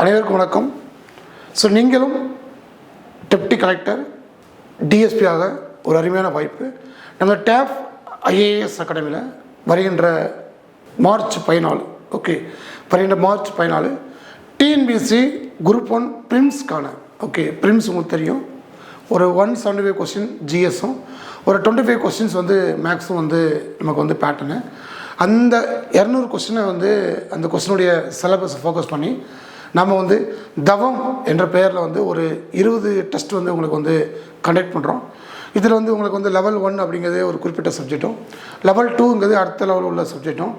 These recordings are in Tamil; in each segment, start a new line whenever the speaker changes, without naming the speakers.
அனைவருக்கும் வணக்கம். ஸோ நீங்களும் டெப்டி கலெக்டர் டிஎஸ்பியாக ஒரு அருமையான வாய்ப்பு நம்ம டேப் ஐஏஎஸ் அகாடமியில் வருகின்ற மார்ச் 14 வருகின்ற மார்ச் 14 டிஎன்பிஎஸ்சி குரூப் 1 ப்ரிம்ஸ்க்கான ப்ரிம்ஸ் உங்களுக்கு தெரியும். ஒரு 175 கொஸ்டின் ஜிஎஸும் ஒரு 25 கொஸ்டின்ஸ் வந்து மேக்ஸும் வந்து நமக்கு வந்து பேட்டர்னு. அந்த 200 கொஸ்டினை வந்து அந்த கொஸ்டினுடைய சிலபஸை ஃபோக்கஸ் பண்ணி நம்ம வந்து தவம் என்ற பெயரில் வந்து ஒரு 20 டெஸ்ட் வந்து உங்களுக்கு வந்து கண்டக்ட் பண்ணுறோம். இதில் வந்து உங்களுக்கு வந்து லெவல் 1 அப்படிங்கிறது ஒரு குறிப்பிட்ட சப்ஜெக்டும், லெவல் 2ங்கிறது அடுத்த லெவலில் உள்ள சப்ஜெக்டும்,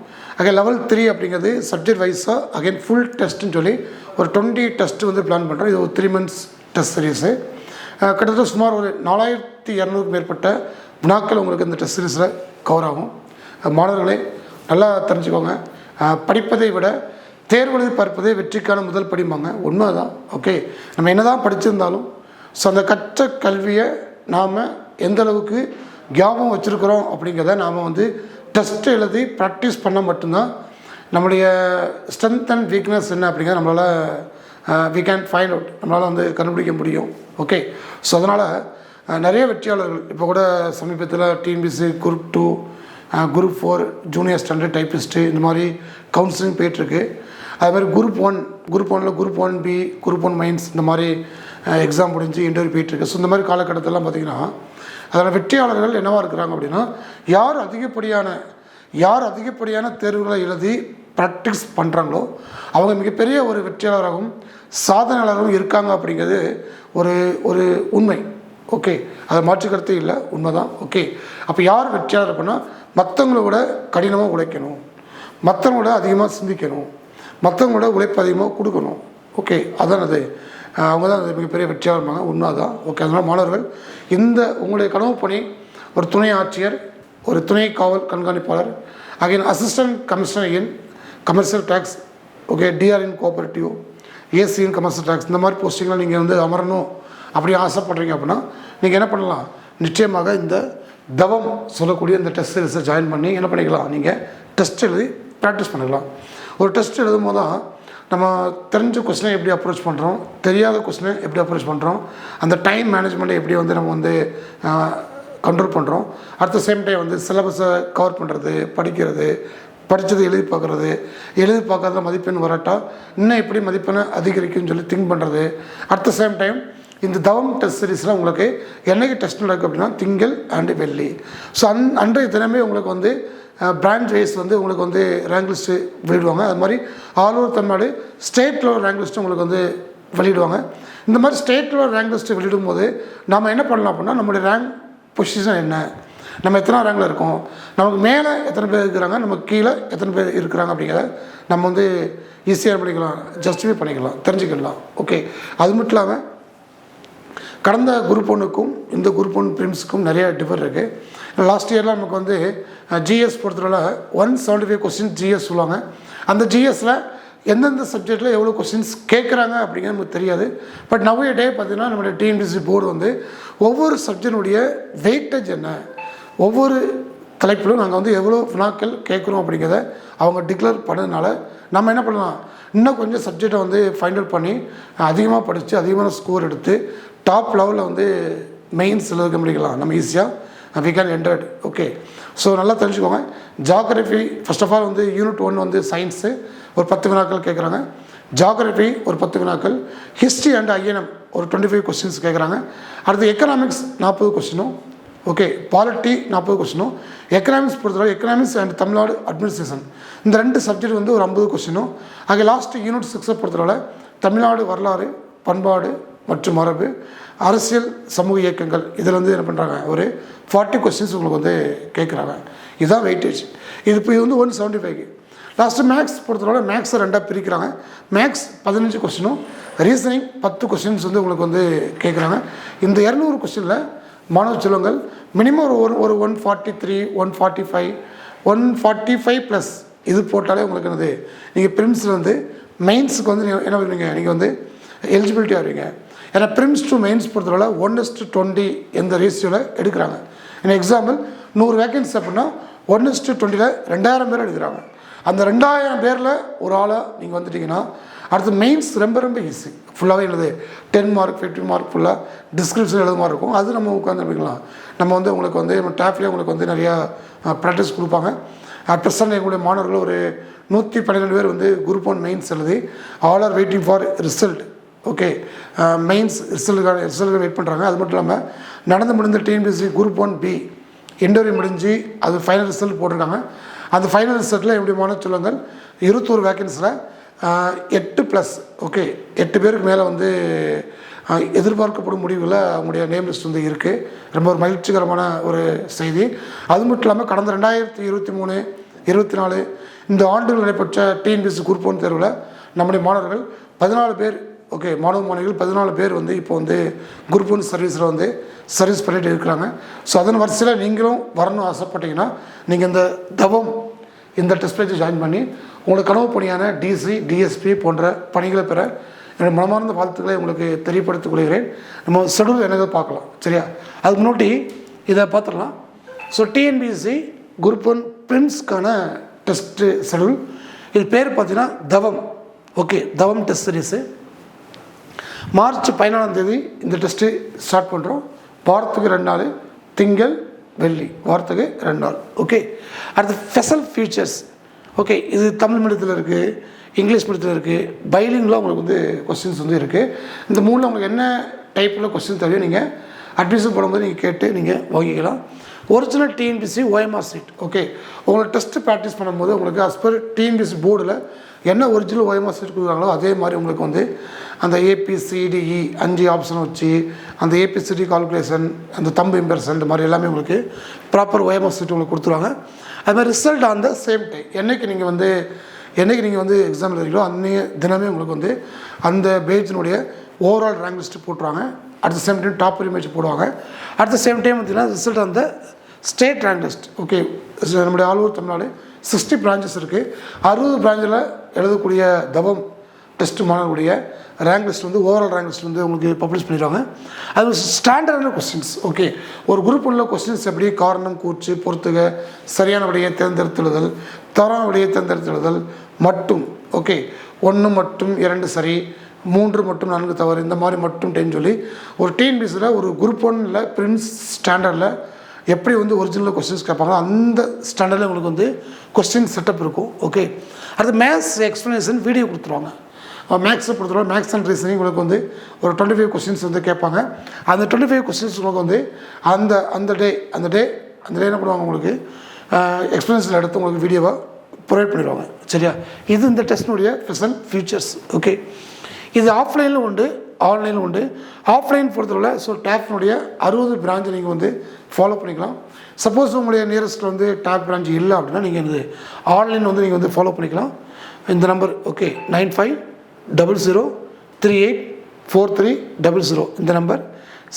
லெவல் 3 அப்படிங்கிறது சப்ஜெக்ட் வைஸாக அகைன் ஃபுல் டெஸ்ட்டுன்னு சொல்லி ஒரு 20 டெஸ்ட்டு வந்து பிளான் பண்ணுறோம். இது ஒரு 3 months டெஸ்ட் சீரீஸு. கிட்டத்தட்ட சுமார் ஒரு 4200க்கும் மேற்பட்ட வினாக்கள் உங்களுக்கு இந்த டெஸ்ட் சீரீஸில் கவர் ஆகும். மாணவர்களே நல்லா தெரிஞ்சுக்கோங்க, படிப்பதை விட தேர்வெழுதி பார்ப்பதே வெற்றிக்கான முதல் படிம்பாங்க. உண்மை தான். நம்ம என்ன தான் படிச்சிருந்தாலும் ஸோ அந்த கற்ற கல்வியை நாம் எந்த அளவுக்கு ஞாபகம் வச்சுருக்கிறோம் அப்படிங்கிறத நாம் வந்து டெஸ்ட் எழுதி ப்ராக்டிஸ் பண்ணால் மட்டும்தான் நம்முடைய ஸ்ட்ரென்த் அண்ட் வீக்னஸ் என்ன அப்படிங்கிறத நம்மளால் வி கேன் ஃபைண்ட் அவுட், நம்மளால் வந்து கண்டுபிடிக்க முடியும். ஸோ அதனால் நிறைய வெற்றியாளர்கள் இப்போ கூட சமீபத்தில் TNPSC group 2, group 4 junior standard typist இந்த மாதிரி கவுன்சிலிங் போயிட்டுருக்கு. அதுமாதிரி group 1 group 1B, group 1 mines இந்த மாதிரி எக்ஸாம் முடிஞ்சு இன்டர்வியூ போயிட்டுருக்கு. ஸோ இந்த மாதிரி காலகட்டத்திலலாம் பார்த்திங்கன்னா அதில் வெற்றியாளர்கள் என்னவாக இருக்கிறாங்க அப்படின்னா யார் அதிகப்படியான தேர்வுகளை எழுதி ப்ராக்டிஸ் பண்ணுறாங்களோ அவங்க மிகப்பெரிய ஒரு வெற்றியாளராகவும் சாதனையாளராகவும் இருக்காங்க அப்படிங்கிறது ஒரு உண்மை. அதை மாற்றுக்கருத்து இல்லை, உண்மை தான். அப்போ யார் வெற்றியாளர் அப்படின்னா மற்றவங்களோட கடினமாக உழைக்கணும், மற்றவங்களோட அதிகமாக சிந்திக்கணும், மற்றவங்களோட உழைப்பு அதிகமாக கொடுக்கணும். அதான் அது அவங்க தான் அது மிகப்பெரிய வெற்றியாக இருப்பாங்க. உண்மை தான். அதனால் மாணவர்கள் இந்த உங்களுடைய கனவு பணி ஒரு துணை ஆட்சியர், ஒரு துணை காவல் கண்காணிப்பாளர், assistant commissioner in commercial tax, DR in cooperative, AC in commercial tax, இந்த மாதிரி போஸ்டிங்லாம் நீங்கள் வந்து அமரணும் அப்படி ஆசைப்படுறீங்க அப்படின்னா நீங்கள் என்ன பண்ணலாம், நிச்சயமாக இந்த தவம் சொல்லக்கூடிய இந்த டெஸ்ட் சீரிஸை ஜாயின் பண்ணி என்ன பண்ணிக்கலாம், நீங்கள் டெஸ்ட் எழுதி ப்ராக்டிஸ் பண்ணிக்கலாம். ஒரு டெஸ்ட் எழுதும் போது தான் நம்ம தெரிஞ்ச கொஸ்டினை எப்படி அப்ரோச் பண்ணுறோம், தெரியாத கொஸ்டினை எப்படி அப்ரோச் பண்ணுறோம், அந்த டைம் மேனேஜ்மெண்ட்டை எப்படி வந்து நம்ம வந்து கண்ட்ரோல் பண்ணுறோம், அட் சேம் டைம் வந்து சிலபஸை கவர் பண்ணுறது, படித்தது எழுதி பார்க்குறதுல மதிப்பெண் வராட்டா இன்னும் எப்படி மதிப்பெண்ணை அதிகரிக்குன்னு சொல்லி திங்க் பண்ணுறது. அட் சேம் டைம் இந்த தவம் டெஸ்ட் சீரீஸில் உங்களுக்கு என்றைக்கு டெஸ்ட் நடக்கும் அப்படின்னா திங்கள் அண்டு வெள்ளி. ஸோ அன்றைய தினமே உங்களுக்கு வந்து பிரான்ச் வைஸ் வந்து உங்களுக்கு வந்து ரேங்க் லிஸ்ட்டு வெளியிடுவாங்க. அது மாதிரி all over Tamil Nadu state level rank list உங்களுக்கு வந்து வெளியிடுவாங்க. இந்த மாதிரி ஸ்டேட் லெவல் ரேங்க் லிஸ்ட்டு வெளியிடும் போது நம்ம என்ன பண்ணலாம் அப்படின்னா நம்மளுடைய ரேங்க் பொசிஷன் என்ன, நம்ம எத்தனை ரேங்கில் இருக்கோம், நமக்கு மேலே எத்தனை பேர் இருக்கிறாங்க, நமக்கு கீழே எத்தனை பேர் இருக்கிறாங்க அப்படிங்கிறத நம்ம வந்து ஈஸியாக பண்ணிக்கலாம், ஜஸ்டிஃபை பண்ணிக்கலாம், தெரிஞ்சுக்கலாம். அது மட்டும் இல்லாமல் கடந்த குரூப் 1க்கும் இந்த குரூப் 1 ப்ரிம்ஸுக்கும் நிறைய டிஃபர் இருக்குது. லாஸ்ட் இயரில் நமக்கு வந்து ஜிஎஸ் பொறுத்தவரை 175 கொஸ்டின் ஜிஎஸ் சொல்லுவாங்க. அந்த ஜிஎஸில் எந்தெந்த சப்ஜெக்டில் எவ்வளோ கொஸ்டின்ஸ் கேட்குறாங்க அப்படிங்கிறது நமக்கு தெரியாது. பட் நவ்வே டே பார்த்திங்கன்னா நம்மளுடைய டிஎன்பிஎஸ்சி போர்டு வந்து ஒவ்வொரு சப்ஜெக்டினுடைய வெயிட்டேஜ் என்ன, ஒவ்வொரு தலைப்பிலும் நாங்கள் வந்து எவ்வளோ வினாக்கள் கேட்குறோம் அப்படிங்கிறத அவங்க டிக்ளேர் பண்ணதுனால நம்ம என்ன பண்ணலாம், இன்னும் கொஞ்சம் சப்ஜெக்டை வந்து ஃபைண்ட் அவுட் பண்ணி அதிகமாக படித்து அதிகமான ஸ்கோர் எடுத்து டாப் லெவலில் வந்து மெயின்ஸ் எழுத முடிக்கலாம் நம்ம ஈஸியாக வி கேன் என்டர்ட். ஸோ நல்லா தெரிஞ்சுக்கோங்க. ஜாகிரஃபி ஃபர்ஸ்ட் ஆஃப் ஆல் வந்து யூனிட் 1 வந்து சயின்ஸு ஒரு 10 வினாக்கள் கேட்குறாங்க, ஜாகிரஃபி ஒரு 10 வினாக்கள், ஹிஸ்ட்ரி அண்ட் ஐஎன்எம் ஒரு 25 கொஸ்டின்ஸ் கேட்குறாங்க. அடுத்து எக்கனாமிக்ஸ் 40 கொஸ்டினும், பாலிட்டி 40 கொஸ்டினும், எக்கனாமிக்ஸ் பொறுத்தவரை எக்கனாமிக்ஸ் அண்ட் தமிழ்நாடு அட்மினிஸ்ட்ரேஷன் இந்த 2 சப்ஜெக்ட் வந்து ஒரு 50 கொஸ்டினும். லாஸ்ட்டு யூனிட் 6 பொறுத்தவரை தமிழ்நாடு வரலாறு, பண்பாடு மற்றும் மரபு, அரசியல், சமூக இயக்கங்கள் இதில் வந்து என்ன பண்ணுறாங்க ஒரு 40 கொஸ்டின்ஸ் உங்களுக்கு வந்து கேட்குறாங்க. இதுதான் வெயிட்டேஜ். இது வந்து 175. லாஸ்ட்டு மேக்ஸ் பொறுத்தவரை மேக்ஸை 2ஆக பிரிக்கிறாங்க. மேக்ஸ் 15 கொஸ்டினும், ரீசனிங் 10 கொஸ்டின்ஸ் வந்து உங்களுக்கு வந்து கேட்குறாங்க. இந்த 200 கொஸ்டினில் மாணவ செல்வங்கள் மினிமம் ஒரு 143, 145, 145 ப்ளஸ் இது போட்டாலே உங்களுக்கு என்னது நீங்கள் ப்ரிம்ஸில் வந்து மெயின்ஸுக்கு வந்து என்ன பண்ணுவீங்க, நீங்கள் வந்து எலிஜிபிலிட்டி ஆகிறீங்க. ஏன்னா ப்ரிம்ஸ் டு மெயின்ஸ் பொறுத்தவரை 1:20 எந்த ரேஷியோவில் எடுக்கிறாங்க. எக்ஸாம்பிள் 100 வேக்கன்சி அப்படின்னா 1:20 2000 பேர் எடுக்கிறாங்க. அந்த 2000 பேரில் ஒரு ஆளாக நீங்கள் வந்துட்டிங்கன்னா அடுத்து மெயின்ஸ் ரொம்ப ரொம்ப ஈஸி, ஃபுல்லாகவே எழுது 10 மார்க் 15 மார்க் ஃபுல்லாக டிஸ்கிரிப்ஷன் எழுத மாதிரி இருக்கும். அது நம்ம உட்காந்து பண்ணிக்கலாம். நம்ம வந்து உங்களுக்கு வந்து நம்ம டேப்லேயே உங்களுக்கு வந்து நிறையா ப்ராக்டிஸ் கொடுப்பாங்க. அட் ப்ரெசன்ட் எங்களுடைய மாணவர்கள் ஒரு 112 பேர் வந்து குரூப் 1 மெயின்ஸ் எழுதி all are waiting for result. Okay, mains ரிசல்ட்டுக்கு வெயிட் பண்ணுறாங்க. அது மட்டும் இல்லாமல் நடந்து முடிந்த டிஎன்பிஎஸ்சி குரூப் 1B இன்டர்வியூ முடிஞ்சு அது ஃபைனல் ரிசல்ட் போட்டிருக்காங்க. அந்த ஃபைனல் ரிசல்ட்டில் என்னுடைய மாணவ சொல்லுங்கள் 21 வேக்கன்ஸில் 8+, ஓகே 8 பேருக்கு மேலே வந்து எதிர்பார்க்கப்படும் முடிவில் அவங்களுடைய நேம் லிஸ்ட் வந்து இருக்குது. ரொம்ப ஒரு மகிழ்ச்சிகரமான ஒரு செய்தி. அது மட்டும் இல்லாமல் கடந்த 2023, 24 இந்த ஆண்டுகள் நடைபெற்ற டிஎன்பிஎஸ்சி குரூப் 1 தேர்வில் நம்முடைய மாணவர்கள் 14 பேர், ஓகே மாணவ மாணவிகள் 14 பேர் வந்து இப்போ வந்து குரூப் 1 சர்வீஸில் வந்து சர்வீஸ் பண்ணிட்டு இருக்கிறாங்க. ஸோ அதன் வரிசையில் நீங்களும் வரணும்னு ஆசைப்பட்டீங்கன்னா நீங்கள் இந்த தவம் இந்த டெஸ்ட் பேஜை ஜாயின் பண்ணி உங்களோட கனவு பணியான டிசி டிஎஸ்பி போன்ற பணிகளை பெற என்னோடய மனமார்ந்த வாழ்த்துக்களை உங்களுக்கு தெரியப்படுத்திக் கொள்கிறேன். நம்ம ஷெடியூல் என்னதை பார்க்கலாம், சரியா? அதுக்கு முன்னாடி இதை பார்த்துடலாம். ஸோ டிஎன்பிஎஸ்சி குரூப் 1 பிரிம்ஸ்க்கான டெஸ்ட்டு ஷெடியூல், இது பேர் பார்த்தீங்கன்னா தவம். ஓகே, தவம் டெஸ்ட் சீரீஸு மார்ச் 14 இந்த டெஸ்ட்டு ஸ்டார்ட் பண்ணுறோம். வாரத்துக்கு 2 நாள், திங்கள் வெள்ளி, வாரத்துக்கு 2 நாள். ஓகே, அடுத்து ஸ்பெஷல் ஃபீச்சர்ஸ். ஓகே, இது தமிழ் மீடியத்தில் இருக்குது, இங்கிலீஷ் மீடியத்தில் இருக்குது, பைலிங்கில் உங்களுக்கு வந்து கொஸ்டின்ஸ் வந்து இருக்குது. இந்த மூணில் உங்களுக்கு என்ன டைப்பில் கொஸ்டின் தேவையோ நீங்கள் அட்மிஷன் போடும்போது நீங்கள் கேட்டு நீங்கள் வாங்கிக்கலாம். Original TNPSC OMR seat. Okay, உங்களுக்கு டெஸ்ட்டு ப்ராக்டிஸ் பண்ணும்போது உங்களுக்கு அஸ்பர் டிஎன்பிஎஸ்சி போர்டில் என்ன ஒரிஜினல் ஓஎம்ஆர் சீட் கொடுக்குறாங்களோ அதே மாதிரி உங்களுக்கு வந்து அந்த ஏபிசிடிஇ 5 ஆப்ஷன் வச்சு அந்த ஏபிசிடி கால்குலேஷன், அந்த தம்பு இம்பர்சன், இந்த மாதிரி எல்லாமே உங்களுக்கு ப்ராப்பர் ஓஎம்ஆர் சீட் உங்களுக்கு கொடுத்துருவாங்க. அது மாதிரி result on the same time என்றைக்கு நீங்கள் வந்து எக்ஸாம் எழுதுறீங்களோ அன்றைய தினமே உங்களுக்கு வந்து அந்த பேஜினுடைய ஓவரால் ரேங்க் லிஸ்ட்டு போட்டுருவாங்க. At the same time top image போடுவாங்க. அட் த சேம் டைம் பார்த்தீங்கன்னா result on the state rank list. Okay, நம்முடைய ஆல் ஓவர் தமிழ்நாடு 60 பிரான்ச்சஸ் இருக்குது. 60 பிரான்ச்சில் எழுதக்கூடிய தவம் டெஸ்ட் மாணவர்களுடைய ரேங்க் லிஸ்ட் வந்து ஓவரால் ரேங்க் லிஸ்ட் வந்து உங்களுக்கு பப்ளிஷ் பண்ணிடுவாங்க. அது ஸ்டாண்டர்டான கொஸ்டின்ஸ். ஓகே, ஒரு குரூப் உள்ள கொஸ்டின்ஸ் எப்படி காரணம், கூற்று, பொறுத்துக, சரியான விடையை தேர்ந்தெடுத்துழுதல், தவறான விடையை தேர்ந்தெடுத்துழுதல் மட்டும், ஓகே 1 மட்டும் 2 சரி, 3 மட்டும் 4 தவறு, இந்த மாதிரி மட்டும் டைம் சொல்லி ஒரு டிஎன்பிஎஸ்சியில் ஒரு குரூப் 1 பிரின்ஸ் ஸ்டாண்டர்டில் எப்படி வந்து ஒரிஜினல் கொஸ்டின்ஸ் கேட்பாங்க அந்த ஸ்டாண்டர்டில் உங்களுக்கு வந்து கொஸ்டின் செட்டப் இருக்கும். ஓகே, அடுத்து மேத்ஸ் எக்ஸ்ப்ளனேஷன் வீடியோ கொடுத்துருவாங்க. மேக்ஸை பொறுத்தவரை மேக்ஸ் அண்ட் ரீசனிங் உங்களுக்கு வந்து ஒரு 25 கொஸ்டின்ஸ் வந்து கேட்பாங்க. அந்த 25 கொஸ்டின்ஸ் உங்களுக்கு வந்து அந்த டே என்ன பண்ணுவாங்க, உங்களுக்கு எக்ஸ்ப்ளனேஷன் எடுத்து உங்களுக்கு வீடியோவாக ப்ரொவைட் பண்ணிடுவாங்க, சரியா? இது இந்த டெஸ்டினுடைய ஸ்பெஷல் ஃபீச்சர்ஸ். ஓகே, இது ஆஃப்லைனில் உண்டு, ஆன்லைனில் உண்டு. ஆஃப்லைன் பொறுத்தவரை ஸோ டேப்னுடைய 60 பிரான்ச்சை நீங்கள் வந்து ஃபாலோ பண்ணிக்கலாம். சப்போஸ் உங்களுடைய நியரஸ்ட்டில் வந்து டேப் பிரான்ச் இல்லை அப்படின்னா நீங்கள் இது ஆன்லைன் வந்து நீங்கள் வந்து ஃபாலோ பண்ணிக்கலாம். இந்த நம்பர் ஓகே 9500384300 இந்த நம்பர்,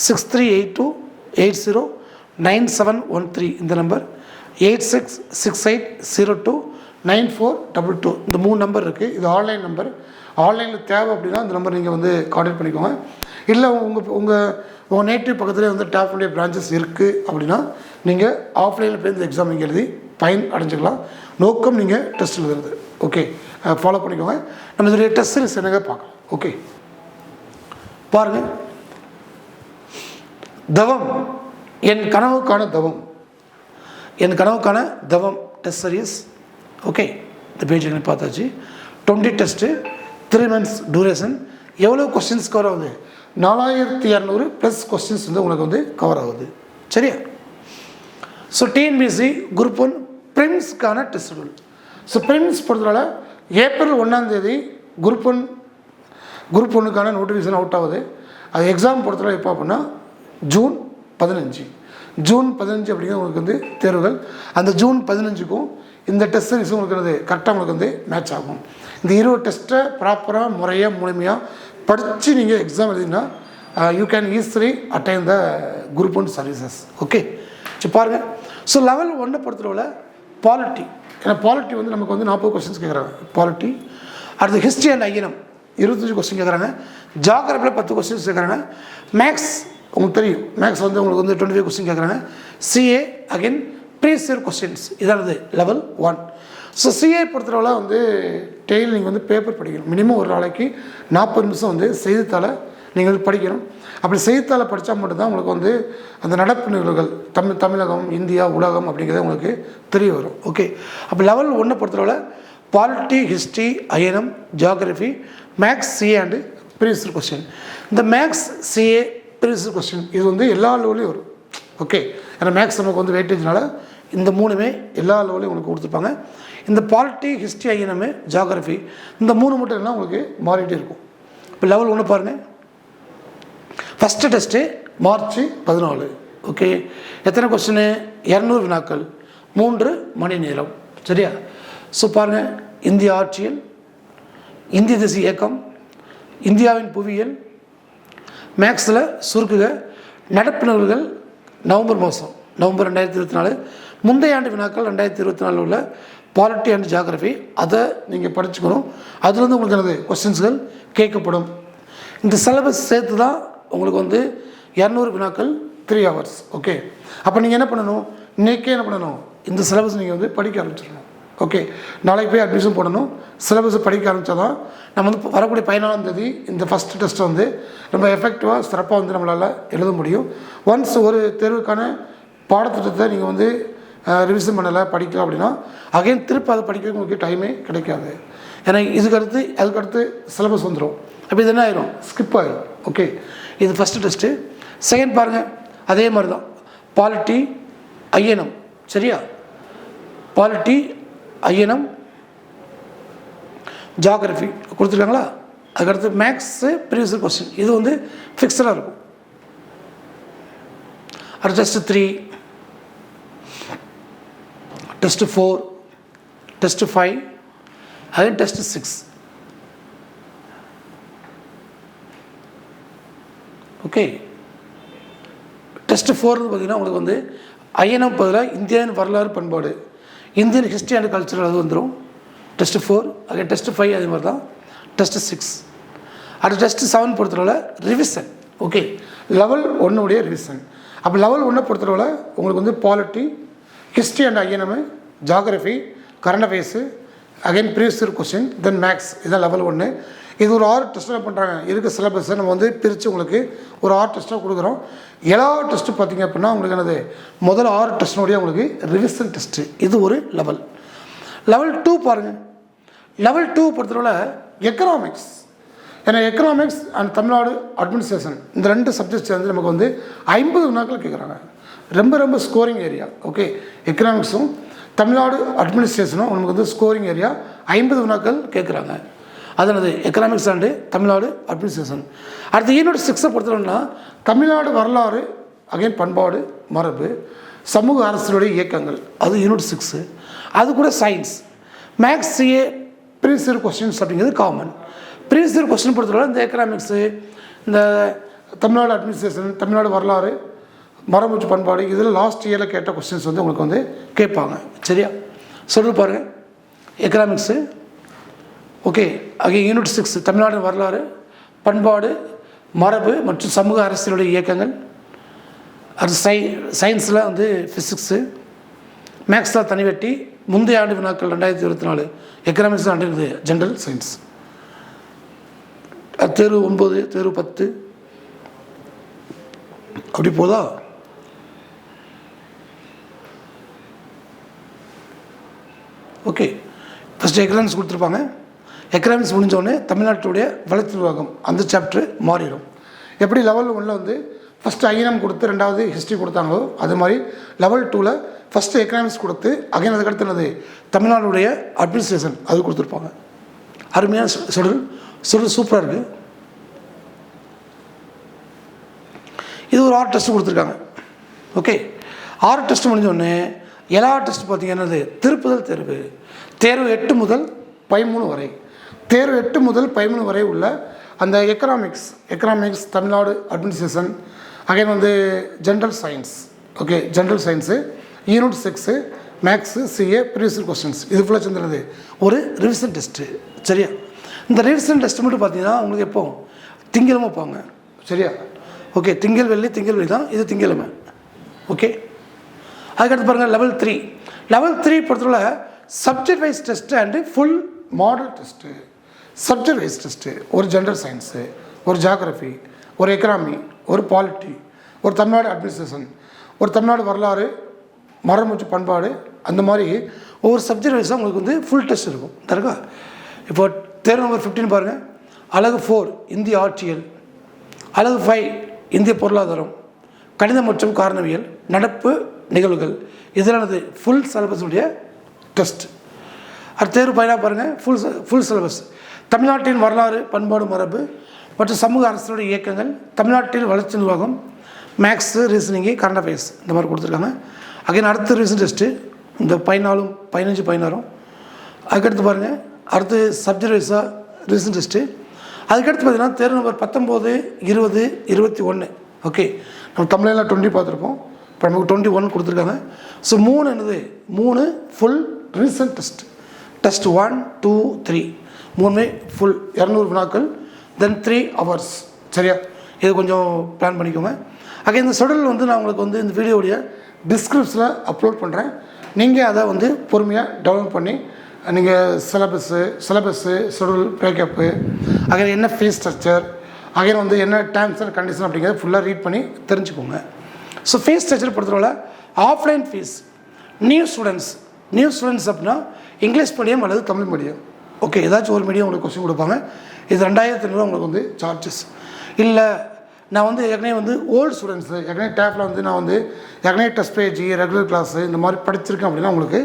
6382809713 இந்த நம்பர், 8668029422 இந்த 3 நம்பர் இருக்குது. இது ஆன்லைன் நம்பர். ஆன்லைனில் தேவை அப்படின்னா இந்த நம்பர் நீங்கள் வந்து கான்டாக்ட் பண்ணிக்கோங்க. இல்லை உங்கள் நேட்டிவ் பக்கத்துலேயே வந்து டேப்னுடைய பிரான்ச்சஸ் இருக்குது அப்படின்னா நீங்கள் ஆஃப்லைனில் போய் இந்த எக்ஸாம் நீங்கள் எழுதி பயன் அடைஞ்சிக்கலாம். நோக்கம் நீங்கள் டெஸ்ட் எழுதுறது. ஓகே, ஃபாலோ பண்ணிக்கோங்க. நம்ம இதோடைய டெஸ்ட் சீரிஸ் என்னங்க பார்க்கலாம். ஓகே, பாருங்கள். தவம், என் கனவுக்கான தவம், என் கனவுக்கான தவம் டெஸ்ட் சீரிஸ். ஓகே, இந்த பேஜ் என்ன பார்த்தாச்சு. 20 டெஸ்ட்டு, 3 months டூரேஷன். எவ்வளோ கொஸ்டின்ஸ் கவர் ஆகுது? 4200 ப்ளஸ் கொஸ்டின்ஸ் வந்து உங்களுக்கு வந்து கவர் ஆகுது, சரியா? ஸோ டிஎன்பிஎஸ்சி குரூப் 1 பிரிம்ஸ்க்கான டெஸ்ட் ஷெடியூல். ஸோ பிரிம்ஸ் பொறுத்தவரை ஏப்ரல் 1 குரூப் 1க்கான நோட்டிஃபிகேஷன் அவுட் ஆகுது. அது எக்ஸாம் பொறுத்தவரை எப்போ அப்படின்னா ஜூன் 15 அப்படிங்கிற உங்களுக்கு வந்து தேர்வுகள். அந்த ஜூன் 15க்கும் இந்த டெஸ்ட் சீரிஸும் உங்களுக்கு கரெக்டாக உங்களுக்கு வந்து மேட்ச் ஆகும். இந்த 20 டெஸ்ட்டை ப்ராப்பராக முறையாக முழுமையாக படித்து நீங்கள் எக்ஸாம் எழுதிங்கன்னா you can easily attain the group 1 services. Okay, சரி பாருங்கள். ஸோ லெவல் 1 பொறுத்தளவில் பாலிட்டி, ஏன்னா பாலிட்டி வந்து நமக்கு வந்து 40 கொஸ்டின்ஸ் கேட்குறாங்க பாலிட்டி. அடுத்து ஹிஸ்ட்ரி அண்ட் ஐஎன்எம் 25 கொஸ்டின் கேட்குறாங்க. ஜியோகிராஃபியில் 10 கொஸ்டின்ஸ் கேட்குறாங்க. மேக்ஸ் உங்களுக்கு தெரியும், மேக்ஸ் வந்து உங்களுக்கு வந்து 25 கொஸ்டின் கேட்குறாங்க. CA again previous year questions, இதானது லெவல் 1. ஸோ சிஏ பொறுத்தளவில் வந்து டெய்லி நீங்கள் வந்து பேப்பர் படிக்கணும். மினிமம் ஒரு நாளைக்கு 40 நிமிஷம் வந்து செய்தித்தாளை நீங்கள் வந்து படிக்கணும். அப்படி செய்தித்தாளை படித்தா மட்டும்தான் உங்களுக்கு வந்து அந்த நடப்பு நிகழ்வுகள் தமிழகம், இந்தியா, உலகம் அப்படிங்கிறது உங்களுக்கு தெரிய வரும். ஓகே, அப்போ லெவல் 1 பொறுத்தளவில் polity, history, INM, geography, maths, CA and previous question. இந்த மேக்ஸ், சிஏ, ப்ரீவியஸ் கொஸ்டின் இது வந்து எல்லா லெவலையும் வரும். ஓகே, ஏன்னா மேக்ஸ் நமக்கு வந்து வெயிட்டேஜ்னால இந்த 3மே எல்லா லெவலையும் உங்களுக்கு கொடுத்துருப்பாங்க. இந்த பாலிட்டி, ஹிஸ்ட்ரி, ஐஎன்எம், ஜியாகிரஃபி இந்த 3 மட்டும் எல்லாம் உங்களுக்கு மாறிட்டே இருக்கும். இப்போ லெவல் 1 பாருங்கள். First test March 14. ஓகே, எத்தனை கொஸ்டின்? 200 வினாக்கள், 3 மணி நேரம். சரியா? ஸோ பாருங்கள், இந்திய ஆட்சியல், இந்திய தேசிய இயக்கம், இந்தியாவின் புவியியல், மேக்ஸில் சுருக்குக, நடப்பு நிகழ்வுகள், நவம்பர் மாதம், நவம்பர் 2024, முந்தைய ஆண்டு வினாக்கள் 2024 உள்ள பாலிட்டி அண்ட் ஜியாகிரஃபி, அதை நீங்கள் படிச்சுக்கணும். அதுலேருந்து உங்களுக்கு என்னது கொஸ்டின்ஸ்கள் கேட்கப்படும். இந்த சிலபஸ் சேர்த்து தான் உங்களுக்கு வந்து 200 வினாக்கள் 3 hours. ஓகே, அப்போ நீங்கள் என்ன பண்ணணும்? இன்றைக்கே என்ன பண்ணணும்? இந்த சிலபஸ் நீங்கள் வந்து படிக்க ஆரம்பிச்சிடணும். ஓகே, நாளைக்கு போய் அட்மிஷன் போடணும். சிலபஸை படிக்க ஆரம்பித்தா தான் நம்ம வந்து வரக்கூடிய 14ஆம் தேதி இந்த ஃபஸ்ட் டெஸ்ட்டை வந்து ரொம்ப எஃபெக்டிவாக சிறப்பாக வந்து நம்மளால் எழுத முடியும். ஒன்ஸ் ஒரு தேர்வுக்கான பாடத்திட்டத்தை நீங்கள் வந்து ரிவிஷன் பண்ணலை, படிக்கலாம் அப்படின்னா அகைன் திருப்பி அதை படிக்கிறதுக்கு உங்களுக்கு டைமே கிடைக்காது. ஏன்னா அதுக்கடுத்து சிலபஸ் வந்துடும். அப்போ இது என்ன ஆயிரும்? ஸ்கிப் ஆகிடும். ஓகே, இது ஃபஸ்ட்டு டெஸ்ட்டு. செகண்ட் பாருங்கள், அதே மாதிரி தான் பாலிட்டி, ஐஎன்எம். சரியா? பாலிட்டி, ஐஎன்எம், ஜியாகிரஃபி கொடுத்துருக்காங்களா? அதுக்கடுத்து மேக்ஸு, ப்ரீவியஸ் கொஸ்டின் இது வந்து ஃபிக்ஸடாக இருக்கும். அடுத்து டெஸ்ட்டு 3, டெஸ்ட்டு 4, டெஸ்ட்டு 5, அதே டெஸ்ட்டு 6. ஓகே, டெஸ்ட்டு 4 பார்த்தீங்கன்னா உங்களுக்கு வந்து ஐஎன்எம் பதிலாக இந்தியாவின் வரலாறு பண்பாடு, இந்தியன் ஹிஸ்ட்ரி அண்ட் கல்ச்சர் அது வந்துடும். டெஸ்ட்டு 4, அதே டெஸ்ட்டு 5 அதே மாதிரி தான். டெஸ்ட்டு 6. அடுத்து டெஸ்ட்டு 7 பொறுத்தளவில் ரிவிஷன். ஓகே, லெவல் 1 உடைய ரிவிஷன். அப்போ லெவல் 1 பொறுத்தளவில் உங்களுக்கு வந்து polity, history and INM, geography, current affairs, again previous question, then maths. இதுதான் லெவல் 1. இது ஒரு 6 டெஸ்ட்டில் பண்ணுறாங்க. இருக்க சிலபஸை நம்ம வந்து பிரித்து உங்களுக்கு ஒரு 6 டெஸ்ட்டாக கொடுக்குறோம். எல்லா டெஸ்ட்டு பார்த்திங்க அப்படின்னா உங்களுக்கு என்னது முதல் 6 டெஸ்ட்டினுடைய உங்களுக்கு ரிவிஷன் டெஸ்ட்டு. இது ஒரு லெவல். லெவல் 2 பாருங்கள். லெவல் 2 பொறுத்தவரை எக்கனாமிக்ஸ். ஏன்னா எக்கனாமிக்ஸ் அண்ட் தமிழ்நாடு அட்மினிஸ்ட்ரேஷன் இந்த 2 சப்ஜெக்ட்ஸ் வந்து நமக்கு வந்து 50 வினாக்கள் கேட்குறாங்க. ரொம்ப ஸ்கோரிங் ஏரியா. ஓகே, எக்கனாமிக்ஸும் தமிழ்நாடு அட்மினிஸ்ட்ரேஷனும் நமக்கு வந்து ஸ்கோரிங் ஏரியா 50 வினாக்கள் கேட்குறாங்க. அதனது எக்கனாமிக்ஸ் அண்டு தமிழ்நாடு அட்மினிஸ்ட்ரேஷன். அடுத்து யூனிட் 6 பொறுத்தவரைனா தமிழ்நாடு வரலாறு, அகைன் பண்பாடு, மரபு, சமூக அரசியலுடைய இயக்கங்கள், அது யூனிட் 6. அது கூட science, maths, CA, previous questions அப்படிங்கிறது காமன். ப்ரீவியஸ் கொஸ்டின் பொறுத்தவரை இந்த எக்கனாமிக்ஸு, இந்த தமிழ்நாடு அட்மினிஸ்ட்ரேஷன், தமிழ்நாடு வரலாறு, மரபு, பண்பாடு இதில் லாஸ்ட் இயரில் கேட்ட கொஸ்டின்ஸ் வந்து உங்களுக்கு வந்து கேட்பாங்க. சரியா? சொல்லு பாருங்கள். எக்கனாமிக்ஸு ஓகே, அங்கே யூனிட் 6 தமிழ்நாடு வரலாறு, பண்பாடு, மரபு மற்றும் சமூக அரசியலுடைய இயக்கங்கள். அது சயின்ஸில் வந்து ஃபிசிக்ஸு, மேக்ஸில் தனிவெட்டி, முந்தைய ஆண்டு வினாக்கள் 2024, எக்கனாமிக்ஸ் ஆண்டு ஜென்ரல் சயின்ஸ். தேர்வு 9, தேர்வு 10 அப்படி போதா? ஓகே, ஃபஸ்ட்டு எக்கனாமிக்ஸ் கொடுத்துருப்பாங்க. எக்கனாமிக்ஸ் முடிஞ்சோடனே தமிழ்நாட்டுடைய வளர்ச்சி நிர்வாகம் அந்த சாப்டர் மாறிடும். எப்படி லெவல் 1 வந்து ஃபஸ்ட்டு ஐஎன்எம் கொடுத்து 2வது ஹிஸ்ட்ரி கொடுத்தாங்களோ அது மாதிரி லெவல் 2 ஃபஸ்ட்டு எக்கனாமிக்ஸ் கொடுத்து அகைன் அதுக்கடுத்து என்னது தமிழ்நாடுடைய அட்மினிஸ்ட்ரேஷன் அது கொடுத்துருப்பாங்க. அருமையான ஷெடியூல் சூப்பராக இருக்குது. இது ஒரு 6 டெஸ்ட்டு கொடுத்துருக்காங்க. ஓகே, 6 டெஸ்ட்டு முடிஞ்சோடனே எல்லா டெஸ்ட் பார்த்திங்கன்னா திருப்புதல் தேர்வு 8 முதல் 13 வரை, தேர்வு 8 முதல் 13 வரை உள்ள அந்த எக்கனாமிக்ஸ் தமிழ்நாடு அட்மினிஸ்ட்ரேஷன், அகைன் வந்து general science. Okay, general science, unit 6, maths, CA, previous questions இது ஃபுல்லாக சேர்ந்துருது ஒரு ரிவிஷன் டெஸ்ட்டு. சரியா? இந்த ரிவிஷன் டெஸ்ட்டு மட்டும் பார்த்தீங்கன்னா உங்களுக்கு எப்போ திங்கிழமை வைப்பாங்க. சரியா? ஓகே, திங்கள் வெள்ளி தான், இது திங்கிழமை. ஓகே, அதுக்கடுத்து பாருங்கள் லெவல் 3 பொறுத்தவரை subject wise test and full model test, subject wise test, ஒரு ஜென்ரல் சயின்ஸு, ஒரு ஜியாகிரஃபி, ஒரு எக்கனாமி, ஒரு பாலிட்டி, ஒரு தமிழ்நாடு அட்மினிஸ்ட்ரேஷன், ஒரு தமிழ்நாடு வரலாறு, மரபுச்சு பண்பாடு, அந்த மாதிரி ஒவ்வொரு சப்ஜெக்ட் வைஸாக உங்களுக்கு வந்து ஃபுல் டெஸ்ட் இருக்கும். தருக்கா இப்போ தேர்வு நம்பர் 15 பாருங்கள். அலகு 4 இந்திய ஆட்சியல், அலகு 5 இந்திய பொருளாதாரம், கணிதம் மற்றும் காரணவியல், நடப்பு நிகழ்வுகள், இதனானது ஃபுல் சிலபஸுடைய டெஸ்ட். அடுத்த தேர்வு பயனாக பாருங்கள். ஃபுல் சிலபஸ் தமிழ்நாட்டின் வரலாறு, பண்பாடு, மரபு மற்றும் சமூக அரசுடைய இயக்கங்கள், தமிழ்நாட்டில் வளர்ச்சி நிர்வாகம், மேக்ஸு, ரீசனிங்கு, கரண்ட் அஃபேர்ஸ் இந்த மாதிரி கொடுத்துருக்காங்க. அகைன் அடுத்த ரீசன் டெஸ்ட்டு இந்த 14, 15, 16. அதுக்கடுத்து பாருங்கள் அடுத்து சப்ஜெக்ட் வைஸாக ரீசன் டெஸ்ட்டு. அதுக்கடுத்து பார்த்திங்கன்னா தேர்வு நம்பர் 19, 20, 21. ஓகே, நம்ம தமிழில் 20 பார்த்துருப்போம். இப்போ நமக்கு 21 கொடுத்துருக்காங்க. ஸோ 3 என்னது 3 ஃபுல் ரீசன் டெஸ்ட். டெஸ்ட் 1, 2, 3 3மே ஃபுல் 200 வினாக்கள், தென் 3 hours. சரியா, இது கொஞ்சம் பிளான் பண்ணிக்கோங்க. அங்கே இந்த ஷெடியூல் வந்து நான் உங்களுக்கு வந்து இந்த வீடியோடைய டிஸ்கிரிப்ஷனில் அப்லோட் பண்ணுறேன். நீங்கள் அதை வந்து பொறுமையாக டவுன்லோட் பண்ணி நீங்கள் சிலபஸ்ஸு ஷெடியூல் பிரேக்கப்பு, அகைன் என்ன ஃபீஸ் ஸ்ட்ரக்சர், அகைன் வந்து என்ன டேர்ம்ஸ் அண்ட் கண்டிஷன் அப்படிங்கிறத ஃபுல்லாக ரீட் பண்ணி தெரிஞ்சுக்கோங்க. ஸோ ஃபீஸ் ஸ்ட்ரக்சர் பொறுத்தவரை ஆஃப்லைன் ஃபீஸ் நியூ ஸ்டூடெண்ட்ஸ் அப்படின்னா இங்கிலீஷ் மீடியம் அல்லது தமிழ் மீடியம். ஓகே, ஏதாச்சும் ஒரு மீடியம் உங்களுக்கு கொஸ்டின் கொடுப்பாங்க. இது 2500 உங்களுக்கு வந்து சார்ஜஸ். இல்லை நான் வந்து ஏற்கனவே வந்து ஓல்டு ஸ்டூடெண்ட்ஸு ஏற்கனவே டேப்பில் வந்து நான் வந்து ஏற்கனவே டெஸ்ட் பேஜ், ரெகுலர் கிளாஸு இந்த மாதிரி படிச்சிருக்கேன் அப்படின்னா உங்களுக்கு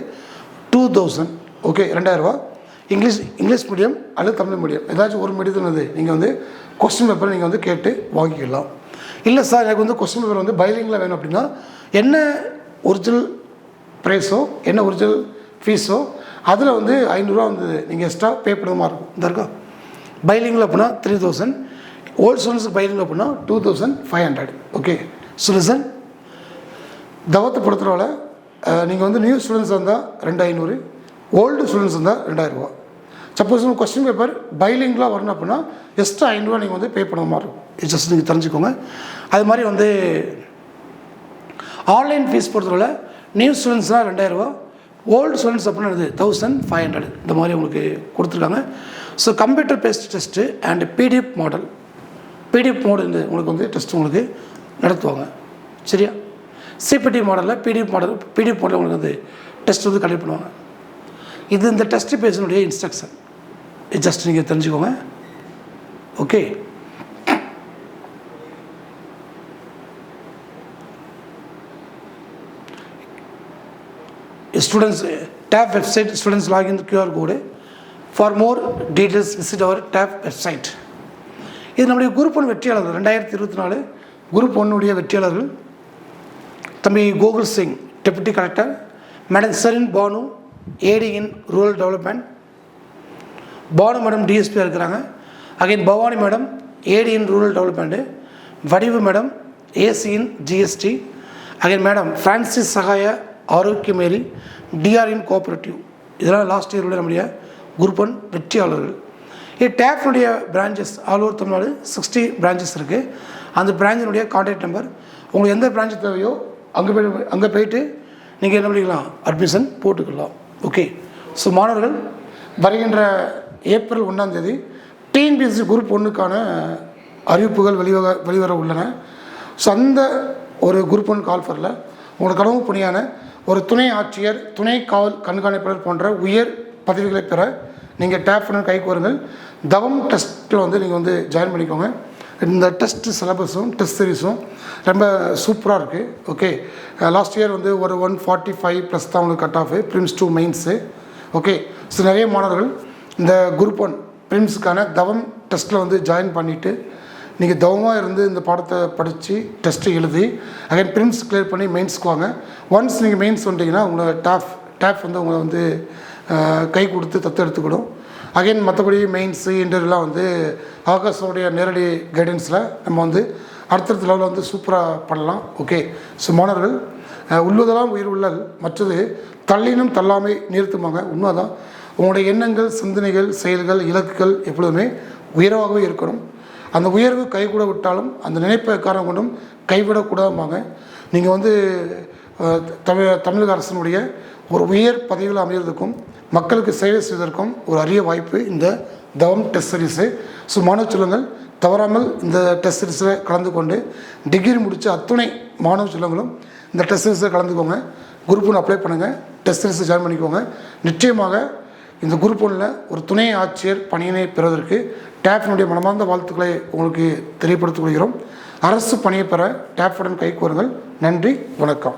2000. ஓகே, 2000 ரூபா. இங்கிலீஷ் மீடியம் அல்லது தமிழ் மீடியம் ஏதாச்சும் ஒரு மீடியத்தில் நீங்கள் வந்து கொஸ்டின் பேப்பரை நீங்கள் வந்து கேட்டு வாங்கிக்கலாம். இல்லை சார் எனக்கு வந்து கொஸ்டின் பேப்பர் வந்து பைலிங்கில் வேணும் அப்படின்னா என்ன ஒரிஜினல் ப்ரைஸோ என்ன ஒரிஜினல் ஃபீஸோ அதில் வந்து 500 ரூபா வந்து நீங்கள் எக்ஸ்ட்ரா பே பண்ணுற மாதிரி இருக்கும். இந்த இருக்கா பைலிங்கில் அப்படின்னா 3000, ஓல்டு ஸ்டூடெண்ட்ஸுக்கு பைலிங்கில் அப்படின்னா 2500. ஓகே, சுலிசன் தவத்தை பொறுத்தவரை நீங்கள் வந்து நியூ ஸ்டூடெண்ட்ஸ் வந்தால் 2500, ஓல்டு ஸ்டூடெண்ட்ஸ் இருந்தால் 2000 ரூபா. சப்போஸ் உங்கள் கொஸ்டின் பேப்பர் பைலிங்கில் வரணும் அப்படின்னா எக்ஸ்ட்ரா 500 ரூபா நீங்கள் வந்து பே பண்ண மாதிரி இருக்கும். இது ஜஸ்ட் நீங்கள் தெரிஞ்சுக்கோங்க. அது மாதிரி வந்து ஆன்லைன் ஃபீஸ் பொறுத்தவரை நியூ ஸ்டூடெண்ட்ஸ்னால் 2000 ரூபா, ஓல்டு ஸ்டூடெண்ட்ஸ் அப்படின்னா 1500 இந்த மாதிரி உங்களுக்கு கொடுத்துருக்காங்க. So computer based test and PDF model உங்களுக்கு வந்து டெஸ்ட் உங்களுக்கு நடத்துவாங்க. சரியா, சிபிடி மாடலில் பிடிஎஃப் மாடல் உங்களுக்கு வந்து டெஸ்ட் வந்து கண்டக்ட் பண்ணுவாங்க. இது இந்த டெஸ்ட் பேஜினுடைய இன்ஸ்ட்ரக்ஷன். இது ஜஸ்ட் நீங்கள் தெரிஞ்சுக்கோங்க. Okay, students tab website, students login QR code. For more details visit our tab website. இது நம்முடைய குரூப் 1 வெற்றியாளர்கள் 2024 குரூப் 1 வெற்றியாளர்கள் தம்பி Gokul Singh deputy collector, madam Sarin Banu AD in rural development, Banu madam டிஎஸ்பியாக இருக்கிறாங்க. Again Bhavani madam AD in rural development, Vadivu madam AC in GST, again madam Francis Sahaya Arokiyamary DR in cooperative. இதெல்லாம் லாஸ்ட் இயருடைய நம்முடைய குரூப் 1 வெற்றியாளர்கள். இது டேப்னுடைய branches all over Tamil Nadu 60 branches இருக்குது. அந்த பிரான்ச்சினுடைய கான்டாக்ட் நம்பர் உங்களுக்கு எந்த பிரான்ச் தேவையோ அங்கே போயிட்டு நீங்கள் என்ன பண்ணிக்கலாம், அட்மிஷன் போட்டுக்கலாம். ஓகே, ஸோ மாணவர்கள் வருகின்ற ஏப்ரல் 1ஆம் தேதி டிஎன்பிஎஸ்சி குரூப் 1க்கான அறிவிப்புகள் வெளிவர உள்ளன. ஸோ அந்த ஒரு குரூப் 1 கால்ஃபரில் உங்களுக்கு கனவு பணியான ஒரு துணை ஆட்சியர், துணை காவல் கண்காணிப்பாளர் போன்ற உயர் பதவிகளை பெற நீங்கள் டேப் பண்ண கைக்கு வருங்கள். தவம் டெஸ்ட்டில் வந்து நீங்கள் வந்து ஜாயின் பண்ணிக்கோங்க. இந்த டெஸ்ட் சிலபஸும் டெஸ்ட் சீரிஸும் ரொம்ப சூப்பராக இருக்குது. ஓகே, லாஸ்ட் இயர் வந்து ஒரு 145+ தான் உங்களுக்கு cut off Prim's 2 mains. Okay, so நிறைய மாணவர்கள் இந்த குரூப் 1 ப்ரிம்ஸுக்கான தவம் டெஸ்ட்டில் வந்து ஜாயின் பண்ணிவிட்டு நீங்கள் தவமாக இருந்து இந்த பாடத்தை படித்து டெஸ்ட்டு எழுதி அகைன் ப்ரிம்ஸ் கிளியர் பண்ணி மெயின்ஸ்க்கு வாங்க. ஒன்ஸ் நீங்கள் மெயின்ஸ் வந்துட்டிங்கன்னா உங்களை டேப் வந்து உங்களை வந்து கை கொடுத்து தத்து எடுத்துக்கிடும். அகைன் மற்றபடி மெயின்ஸு இன்டர்வியூலாம் வந்து ஆகாஷோடைய நேரடி கைடன்ஸில் நம்ம வந்து அடுத்தடுத்த லெவலில் வந்து சூப்பராக பண்ணலாம். ஓகே, ஸோ மாணவர்கள் உள்ளதெல்லாம் உயிர் உள்ளல், மற்றது தள்ளினும் தள்ளாமை நிறுத்துமாங்க. உண்மைதான், உங்களுடைய எண்ணங்கள், சிந்தனைகள், செயல்கள், இலக்குகள் எப்பொழுதுமே உயர்வாகவே இருக்கணும். அந்த உயர்வு கைகூட விட்டாலும் அந்த நினைப்பை காரணம் கொண்டும் கைவிடக்கூடாதுமாங்க. நீங்கள் வந்து தமிழக அரசினுடைய ஒரு உயர் பதவியில் அமைகிறதுக்கும் மக்களுக்கு சேவை செய்வதற்கும் ஒரு அரிய வாய்ப்பு இந்த தவம் டெஸ்ட் சீரிஸு. ஸோ மாணவ செல்வங்கள் தவறாமல் இந்த டெஸ்ட் சீரிஸில் கலந்து கொண்டு டிகிரி முடித்த அத்துணை மாணவ செல்வங்களும் இந்த டெஸ்ட் சீரிஸில் கலந்துக்கோங்க. குரூப் 1 அப்ளை பண்ணுங்கள், டெஸ்ட் சீரிஸை ஜாயின் பண்ணிக்கோங்க. நிச்சயமாக இந்த குரூப் 1 ஒரு துணை ஆட்சியர் பணியினை பெறுவதற்கு டேப்னுடைய மனமார்ந்த வாழ்த்துக்களை உங்களுக்கு தெரியப்படுத்திக் கொள்கிறோம். அரசு பணியை பெற டேப்புடன் கை கோருங்கள். நன்றி, வணக்கம்.